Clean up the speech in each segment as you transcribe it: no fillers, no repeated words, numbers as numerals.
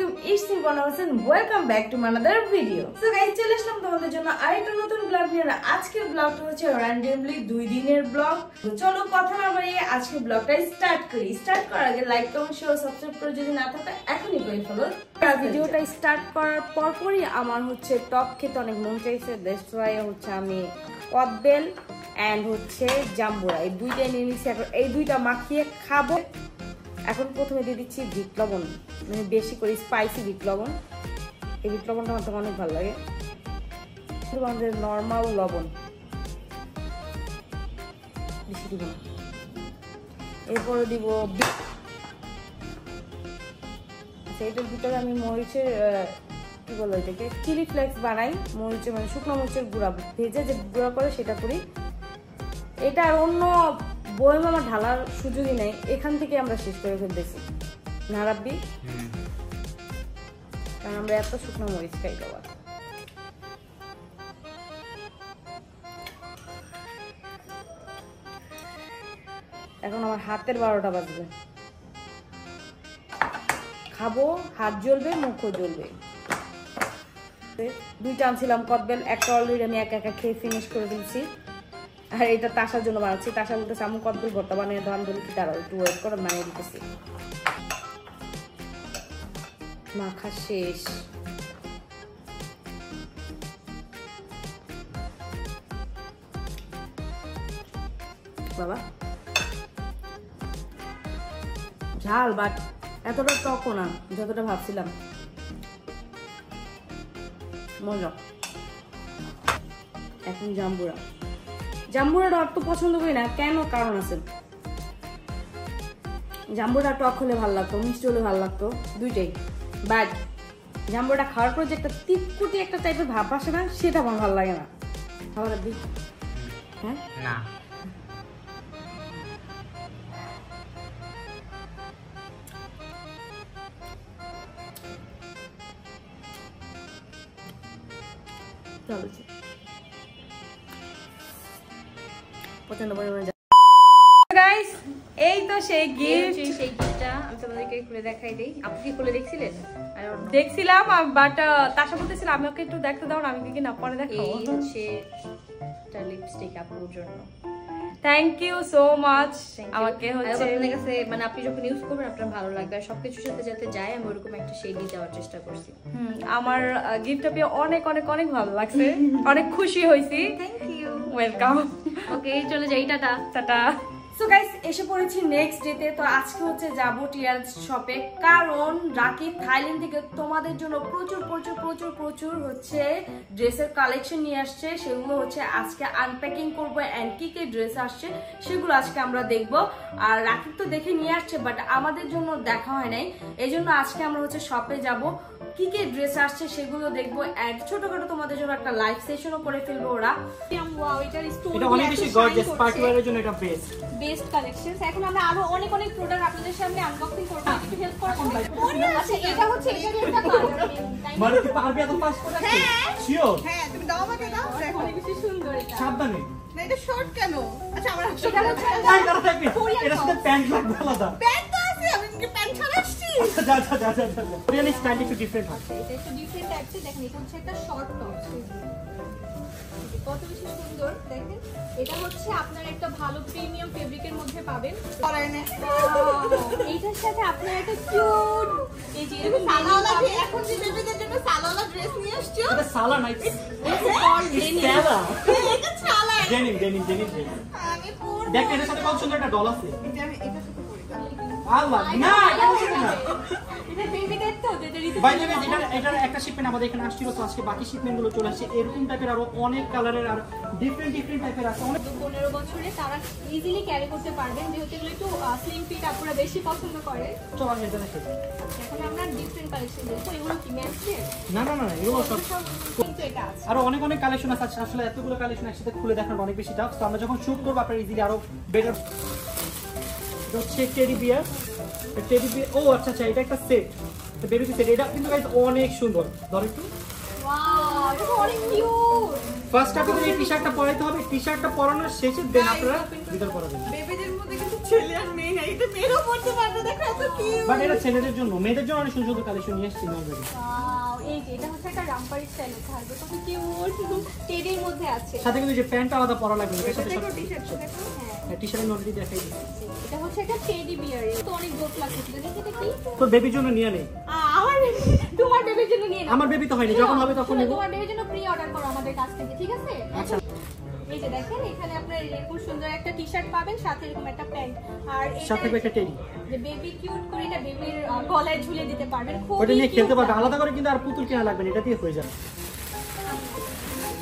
আলাইকুম, it's me বনা Hossain. Welcome back to another video. So guys, চলে আসলাম তোমাদের জন্য আরেকটা নতুন ব্লগ নিয়ে। আজকের ব্লগটা হচ্ছে র্যান্ডমলি 2 দিনের ব্লগ। চলো কথা না বাড়িয়ে আজকে ব্লগটা স্টার্ট করি। স্টার্ট করার আগে লাইক, কমেন্ট, শেয়ার, সাবস্ক্রাইব করে যদি না থাকে এখনই করে ফেলো। ভিডিওটা স্টার্ট করার পরপরই আমার হচ্ছে টক খেতে অনেক মন চাইছে। দ্যাটস ওয়াই হচ্ছে আমি কদবেল এন্ড হচ্ছে জাম্বুরা এই দুইটা নিয়ে নিচ্ছি। এখন এই দুইটা মাখিয়ে খাবো। এখন প্রথমে দিয়ে দিচ্ছি বিট লবণ, মানে বেশি করে স্পাইসি বিট লবণ। এই বিট লবণটা আমার অনেক ভালো লাগে। আমাদের নর্মাল লবণ বেশি দিব না। এরপরে দিব আচ্ছা, এটার ভিতরে আমি মরিচের কি বলো এটাকে চিলি ফ্লেক্স বানাই। মরিচের মানে শুকনো মরিচের গুঁড়া ভেজে যে গুঁড়া করে সেটা করি। এটা আর অন্য বয়ম আমার ঢালার সুযোগই নেই, এখান থেকে আমরা শেষ করে ফেলতেছি না রাব্বি, কারণ আমরা এত শুকনো মরিচ খাই দেওয়ার। এখন আমার হাতের 12টা বাজবে, খাবো, হাত জ্বলবে, মুখও জ্বলবে। দুইটা আনছিলাম কদবেল, একটা অলরেডি আমি একা একা খেয়ে ফিনিশ করে দিয়েছি। আর এটা তাসার জন্য বানাচ্ছি। তাসা বলতেছে আমি কদবেল ভর্তা বানিয়ে দাম বলি কি, তারা একটু ওয়েট করে বানিয়ে দিতেছি। মাখা শেষ। বাবা ঝাল, বাট এতটা টকও না যতটা ভাবছিলাম। মজা। এখন জাম্বুরা। জাম্বুরাটা অত পছন্দ করি না কেন, কারণ আছে। জাম্বুরা টক হলে ভালো লাগতো, মিষ্টি হলে ভালো লাগতো, দুইটাই। বাট জাম্বুরাটা খাওয়ার পর যে একটা তিতকুটি একটা টাইপের ভাব আসে না, সেটা আমার ভালো লাগে না। খাবার দিই হ্যাঁ না চলো পছন্দ পরিমাণে। গাইস, এই তো সেই গিফট। সেই গিফটটা আমি তোমাদেরকে খুলে দেখাই দেই। আপনি কি খুলে দেখছিলেন? দেখছিলাম, বাট তাসা বলতেছিল আমি ওকে একটু দেখতে দাও না, আমি কি না পরে দেখাবো। এই হচ্ছে এটা লিপস্টিক আপুর জন্য। Thank you so much. আমাকে হচ্ছে আপনাদের কাছে মানে আপনি যখন ইউজ করবেন আপনার ভালো লাগবে, আর সবকিছুর সাথে যাতে যায় আমি ওরকম একটা শেডই দেওয়ার চেষ্টা করছি। আমার গিফটটা পেয়ে অনেক অনেক অনেক ভালো লাগছে, অনেক খুশি হইছি। Thank you, welcome. ওকে, চলে যাই, টাটা টাটা। সো গাইস, এসে পড়েছি নেক্সট ডেতে। তো আজকে হচ্ছে যাবো টিয়ার্স শপে, কারণ রাকিব থাইল্যান্ড থেকে তোমাদের জন্য প্রচুর প্রচুর প্রচুর প্রচুর হচ্ছে ড্রেসের কালেকশন নিয়ে আসছে। সেগুলো হচ্ছে আজকে আনপ্যাকিং করবো, অ্যান্ড কি কি ড্রেস আসছে সেগুলো আজকে আমরা দেখবো। আর রাকিব তো দেখে নিয়ে আসছে, বাট আমাদের জন্য দেখা হয় নাই, এই জন্য আজকে আমরা হচ্ছে শপে যাব, কি কি ড্রেস আসছে সেগুলো দেখবো, এন্ড ছোটখাটো তোমাদের জন্য একটা লাইভ সেশনও করে ফেলবো। ওরা ওয়াও, এটার স্টোরি এটা অনেক বেশি গর্জিয়াস, পার্টি ওয়্যারের জন্য এটা বেস্ট কালেকশনস। এখন আমরা আরো অনেক অনেক প্রোডাক্ট আপনাদের সামনে আনবক্সিং করব, একটু হেল্প করুন। আচ্ছা, এটা হচ্ছে এটারই একটা কালার, মানে কি পারবে এত পাস করে? হ্যাঁ শিওর, হ্যাঁ তুমি দাও, আমাকে দাও। দেখো অনেক বেশি সুন্দর এটা। সাবধানে না, এটা শর্ট কেন? আচ্ছা আমার এটা হচ্ছে টাই করা থাকবে, এটা শুধু প্যান্ট লাগবে আলাদা। প্যান্ট তো আছে, আমি কি প্যান্ট ছাড়া আসছি? যা যা যা যা যা, রিয়েলি স্টাইল একটু ডিফারেন্ট হয়। এটা একটু ডিফারেন্ট টাইপস। দেখেন এটা হচ্ছে একটা শর্ট টপ, কত বেশি সুন্দর দেখেন। এটা হচ্ছে আপনার একটা ভালো প্রিমিয়াম ফেব্রিকের মধ্যে পাবেন। এইটার সাথে আপনার একটা কিউট এই যে এরকম সালাওয়ালা, এখন যে বেবিদের জন্য সালাওয়ালা ড্রেস নিয়ে আসছো। এটা সালা না, এটা সালা, এটা সালা, ডেনিম ডেনিম ডেনিম। আমি পরব, দেখ এর সাথে কত সুন্দর একটা ডল আছে। এটা আমি এটা সাথে পরি। আল্লাহ না, এটা সুন্দর না, এটা বেবিদের তো যেটা রিতে। বাই দ্য ওয়ে, এটার একটা শিপমেন্ট আমাদের এখানে আসছিল, তো আজকে বাকি শিপমেন্ট গুলো চলে আসছে। এরকম টাইপের আরো অনেক কালারের আর ডিফারেন্ট ডিফারেন্ট টাইপের আছে। অনেক 15 বছরে তারা ইজিলি ক্যারি করতে পারবেন, যেহেতু এগুলো একটু স্লিম ফিট আপনারা বেশি পছন্দ করেন। চলো আমি এটা দেখাই। এখন আমরা ডিফারেন্ট কালেকশন দেখব। এগুলো কি ম্যাচের? না না না, এগুলো সব কিন্তু এটা আছে। আর অনেক অনেক কালেকশন আছে। আসলে এতগুলো কালেকশন একসাথে খুলে দেখানো অনেক বেশি টাফ, তো আমরা যখন শুট করব আপনারা ইজিলি আরো বেটার। হচ্ছে টেডি বিয়ার, টেডি বিয়ার। ও আচ্ছা আচ্ছা, এটা একটা সেট, বেবি সেট। এটা কিন্তু গাইস অনেক সুন্দর। ধর একটু, ওয়াও, এটা অনেক কিউট। ফার্স্ট আপনাদের এই টি-শার্টটা পরাইতে হবে, টি-শার্টটা পরানোর শেষে দেন আপনারা ভিতর পরাবেন। বেবিদের মধ্যে কিন্তু ছেলে আর মেয়ে নাই, এটা মেয়েরও পড়তে পারবে। দেখো এত কিউট। বাট এটা ছেলেদের জন্য, মেয়েদের জন্য অনেক সুন্দর সুন্দর কালেকশন নিয়ে আসছি অলরেডি। ওয়াও, এই যে এটা হচ্ছে একটা রামপারি স্টাইলে থাকবে, কত কিউট। টেডির মধ্যে আছে, সাথে কিন্তু যে প্যান্টটা আলাদা পরা লাগবে, এর সাথে দেখো টি-শার্ট দেখো। হ্যাঁ টি-শার্ট আমি অলরেডি দেখাই দিয়েছি। এটা হচ্ছে একটা টেডি বিয়ার, তো অনেক জোট লাগছে। দেখো এটা কি? তোর বেবির জন্য নিয়ে নেই। আমার তোমার বেবির জন্য নিয়ে নাও। আমার বেবি তো হয়নি, যখন হবে তখন নেব। তোমার বেবির জন্য প্রি অর্ডার করো আমাদের কাছ থেকে, ঠিক আছে? আচ্ছা। এই যে দেখেন এখানে আপনারা এরকম সুন্দর একটা টি-শার্ট পাবেন, সাথে এরকম একটা প্যান্ট, আর সাথে একটা টেডি। যে বেবি কিউট করে এটা বেবির গলায় ঝুলিয়ে দিতে পারবেন, খুব ওটা নিয়ে খেলতে পারবে, আলাদা করে কিন্তু আর পুতুল কেনা লাগবে না, এটা দিয়ে হয়ে যাবে।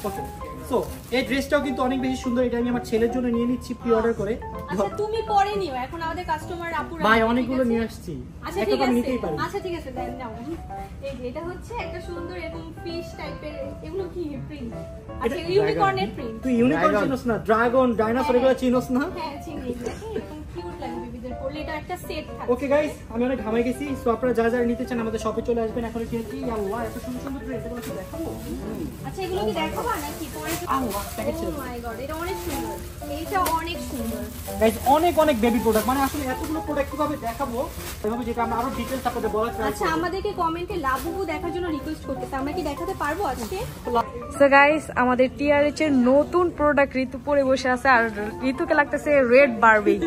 ওকে, সো এই ড্রেসটাও কিন্তু অনেক বেশি সুন্দর, এটা আমি আমার ছেলের জন্য নিয়ে নিচ্ছি প্রি অর্ডার করে। আচ্ছা তুমি পরে নিও, এখন আমাদের কাস্টমার আপুরা ভাই অনেকগুলো নিয়ে আসছি, আচ্ছা একটা ঠিক তো আমি আছে, নিতেই পারি। আচ্ছা ঠিক আছে দেন নাও। এই যে এটা হচ্ছে একটা সুন্দর এরকম ফিশ টাইপের, এগুলো কি প্রিন্ট? আচ্ছা ইউনিকর্নের প্রিন্ট। তুই ইউনিকর্ন চিনোস না, ড্রাগন, ডাইনোসর এগুলো চিনোস না? হ্যাঁ চিনি, এরকম কিউট লাগে বেবিদের পরলে, এটা একটা সেট থাকে। ওকে গাইস, আমি অনেক ঘামাই গেছি, সো আপনারা যা যা নিতে চান আমাদের শপে চলে আসবেন। এখন কি হচ্ছে, আল্লাহ এত সুন্দর সুন্দর ড্রেস, এগুলো কি দেখাবো? আচ্ছা এগুলো কি দেখাবা নাকি পরে? আল্লাহ প্যাকেট ছিল। ও মাই গড, এটা অনেক সুন্দর, এইটা অনেক সুন্দর গাইস, অনেক অনেক বেবি প্রোডাক্ট, মানে আসলে এতগুলো প্রোডাক্ট কিভাবে দেখাবো, এভাবে যেটা আমরা আরো ডিটেইলস আপনাদের বলার ট্রাই আচ্ছা আমাদেরকে কমেন্টে লাবুবু দেখার জন্য রিকোয়েস্ট করতেছে, আমরা কি দেখাতে পারবো আজকে? সো গাইস, আমাদের টিআরএচ এর নতুন প্রোডাক্ট ঋতু পরে বসে আছে, আর ঋতুকে লাগতেছে রেড বারবি।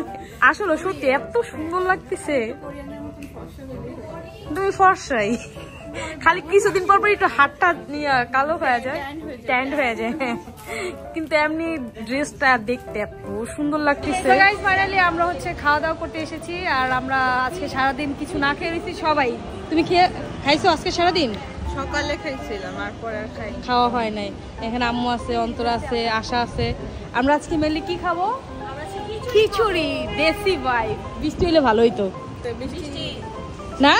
আসলে সত্যি এত সুন্দর লাগতেছে, কোরিয়ানের মতন ফর্সা হয়ে তুমি ফর্সাই, খালি কিছুদিন পর পর একটু হাতটা নিয়ে কালো হয়ে যায়, ট্যান্ড হয়ে যায়, কিন্তু এমনি ড্রেসটা দেখতে এত সুন্দর লাগতেছে। গাইস ফাইনালি আমরা হচ্ছে খাওয়া দাওয়া করতে এসেছি, আর আমরা আজকে সারাদিন কিছু না খেয়ে রয়েছি সবাই। তুমি খাইছো আজকে সারাদিন? সকালে খাইছিলাম আর পরে আর খাই। খাওয়া হয় নাই। এখানে আম্মু আছে, অন্তরা আছে, আশা আছে। আমরা আজকে মেনলি কি খাবো? খিচুড়ি, দেশি ভাই। বৃষ্টি হলে ভালোই তো না,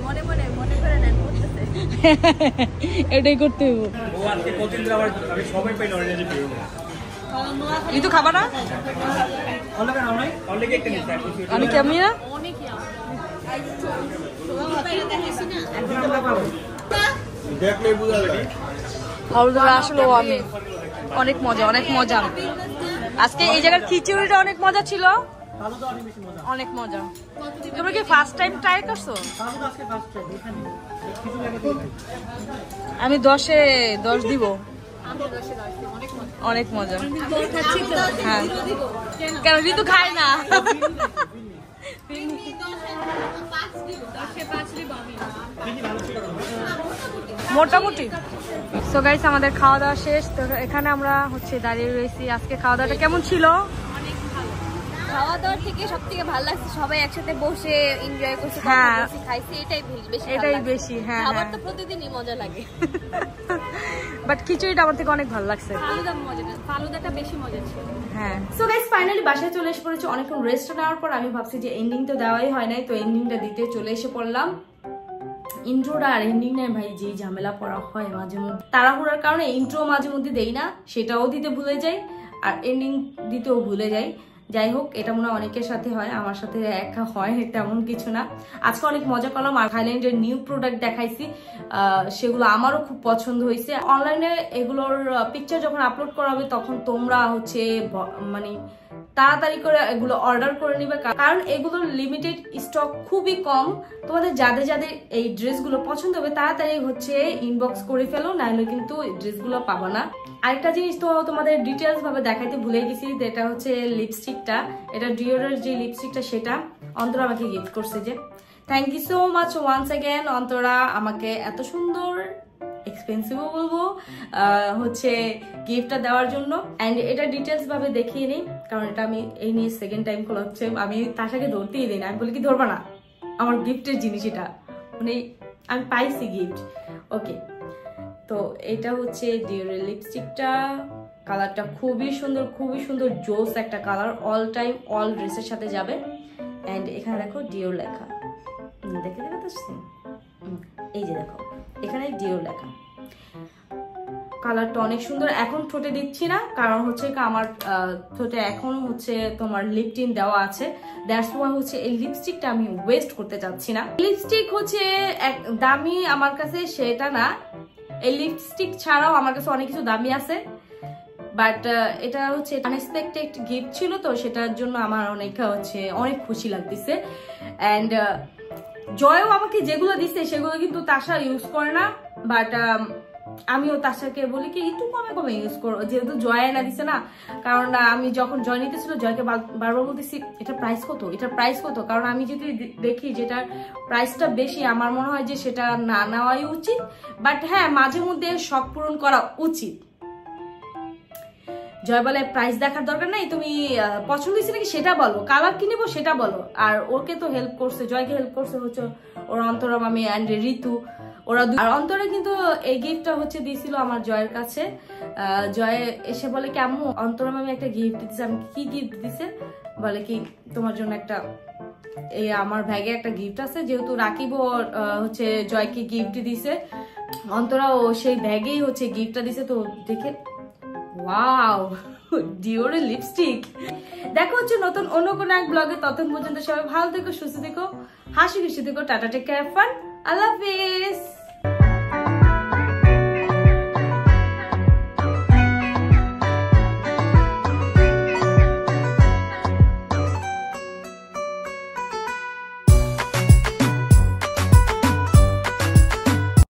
মনে মনে মনে করে নেন করতেছে, এটাই করতে হইব। ও আজকে প্রতিদিন আবার আমি সবাই পাই নরেন্দ্র পেয়ে ঋতু খাবা না? অলরেডি আমরা অলরেডি একটা নিতে আসছি, অনেক আমি না অনেক দেখাইছি না আমরা পাবো দেখলে বুঝা যাবে। হলদরা আসলে আমি অনেক মজা, অনেক মজা। আজকে এই জায়গার খিচুড়িটা অনেক মজা ছিল, ভালো তো অনেক বেশি মজা। অনেক মজা। তোমরা কি ফার্স্ট টাইম ট্রাই করছো? ভালো তো আজকে ফার্স্ট টাইম এখানে কিছু লাগে তো। আমি 10-এ 10 দিব, আমি 10-এ 10 দিই, অনেক মজা। অনেক মজা। খাচ্ছি তো হ্যাঁ, কেন ঋতু খায় না? 5 দিব আমি। মোটামুটি। সো গাইস, আমাদের খাওয়া দাওয়া শেষ, তো এখানে আমরা হচ্ছে দাঁড়িয়ে রয়েছি। আজকে খাওয়া দাওয়াটা কেমন ছিল? খাওয়া দাওয়ার থেকে সবথেকে ভালো লাগছে সবাই একসাথে বসে এনজয় করছে, হ্যাঁ। কথা বলছি, খাইছি, এটাই বেশি এটাই বেশি, হ্যাঁ খাবার হ্যাঁ। তো প্রতিদিনই মজা লাগে। বাট খিচুড়িটা আমার থেকে অনেক ভালো লাগছে। ফালুদাটা বেশি মজা ছিল। হ্যাঁ। সো গাইস, ফাইনালি বাসায় চলে এসে পড়েছি। অনেকক্ষণ রেস্ট নেওয়ার পর আমি ভাবছি যে এন্ডিং তো দেওয়াই হয় নাই, তো এন্ডিংটা দিতে চলে এসে পড়লাম। ইন্ট্রোটা আর এন্ডিং নাই ভাই, যে ঝামেলা পড়া হয় মাঝে মধ্যে, তাড়াহুড়ার কারণে ইন্ট্রো মাঝে মধ্যে দেই না, সেটাও দিতে ভুলে যাই, আর এন্ডিং দিতেও ভুলে যাই। যাই হোক, এটা মনে হয় অনেকের সাথে হয়, আমার সাথে একা হয় তেমন কিছু না। আজকে অনেক মজা করলাম, আর থাইল্যান্ডের নিউ প্রোডাক্ট দেখাইছি, সেগুলো আমারও খুব পছন্দ হয়েছে। অনলাইনে এগুলোর পিকচার যখন আপলোড করা হবে তখন তোমরা হচ্ছে মানে তাড়াতাড়ি করে এগুলো অর্ডার করে নিবে, কারণ এগুলোর লিমিটেড স্টক খুবই কম। তোমাদের যাদের যাদের এই ড্রেসগুলো পছন্দ হবে তাড়াতাড়ি হচ্ছে ইনবক্স করে ফেলো, নাহলে কিন্তু ড্রেসগুলো পাবা না। আরেকটা জিনিস তো তোমাদের ডিটেলস ভাবে দেখাইতে ভুলে গেছি, যেটা হচ্ছে লিপস্টিকটা। এটা ডিওরের যে লিপস্টিকটা, সেটা অন্তরা আমাকে গিফট করছে। যে thank you so much once again Antara, আমাকে এত সুন্দর এক্সপেন্সিভও বলবো হচ্ছে গিফটটা দেওয়ার জন্য। অ্যান্ড এটা ডিটেলস ভাবে দেখিয়ে নিই, কারণ এটা আমি এই নিয়ে সেকেন্ড টাইম খোলা হচ্ছে। আমি তাসাকে ধরতেই দিই না, আমি বলি কি ধরবা না, আমার গিফটের জিনিস এটা, মানে আমি পাইছি গিফট। ওকে, তো এটা হচ্ছে ডিওরের লিপস্টিকটা। কালারটা খুবই সুন্দর, খুবই সুন্দর, জোস একটা কালার, অল টাইম অল ড্রেসের সাথে যাবে। অ্যান্ড এখানে দেখো ডিওর লেখা, দেখে দেখা যাচ্ছে, এই যে দেখো এখানে ডিওর লেখা। কালারটা অনেক সুন্দর। এখন ঠোঁটে দিচ্ছি না, কারণ হচ্ছে আমার ঠোঁটে এখন হচ্ছে তোমার লিপ টিন দেওয়া আছে, দ্যাটস ওয়াই হচ্ছে এই লিপস্টিকটা আমি ওয়েস্ট করতে চাচ্ছি না। লিপস্টিক হচ্ছে দামি আমার কাছে সেটা না, এই লিপস্টিক ছাড়াও আমার কাছে অনেক কিছু দামি আছে, বাট এটা হচ্ছে আনএক্সপেক্টেড গিফট ছিল, তো সেটার জন্য আমার অনেক খুশি লাগতেছে। অ্যান্ড জয়ও আমাকে যেগুলো দিচ্ছে সেগুলো কিন্তু তাশা ইউজ করে না, বাট আমিও তাশাকে বলি কি একটু কমে কমে ইউজ করো, যেহেতু জয় এনে দিছে না। কারণ আমি যখন জয় নিতেছিল জয়কে বারবার বলতেছি এটা প্রাইস কত, এটা প্রাইস কত, কারণ আমি যদি দেখি যেটার প্রাইসটা বেশি আমার মনে হয় যে সেটা না নেওয়াই উচিত। বাট হ্যাঁ, মাঝে মধ্যে শখ পূরণ করা উচিত। জয় বলে প্রাইস দেখার দরকার নাই, তুমি পছন্দ হয়েছে নাকি সেটা বলো, কালার কি নেবো সেটা বলো। আর ওকে তো হেল্প করছে, জয়কে হেল্প করছে হচ্ছে ওর অন্তরা মামি অ্যান্ড ঋতু, ওরা। আর অন্তরা কিন্তু এই গিফটটা হচ্ছে দিয়েছিল আমার জয়ের কাছে। জয় এসে বলে কি আম্মু অন্তরা মামি একটা গিফট দিচ্ছে। আমি কি গিফট দিছে, বলে কি তোমার জন্য একটা এই আমার ব্যাগে একটা গিফট আছে, যেহেতু রাকিব হচ্ছে জয়কে গিফট দিছে, অন্তরা ও সেই ব্যাগেই হচ্ছে গিফটটা দিছে। তো দেখে ওয়াও, ডিওরের লিপস্টিক। দেখা হচ্ছে নতুন অন্য কোনো এক ব্লগে, ততক্ষণ পর্যন্ত সবাই ভালো থেকো, সুস্থ থেকো, হাসি খুশি থেকো, টাটা, টেক কেয়ার, ফান, আল্লাহ হাফেজ।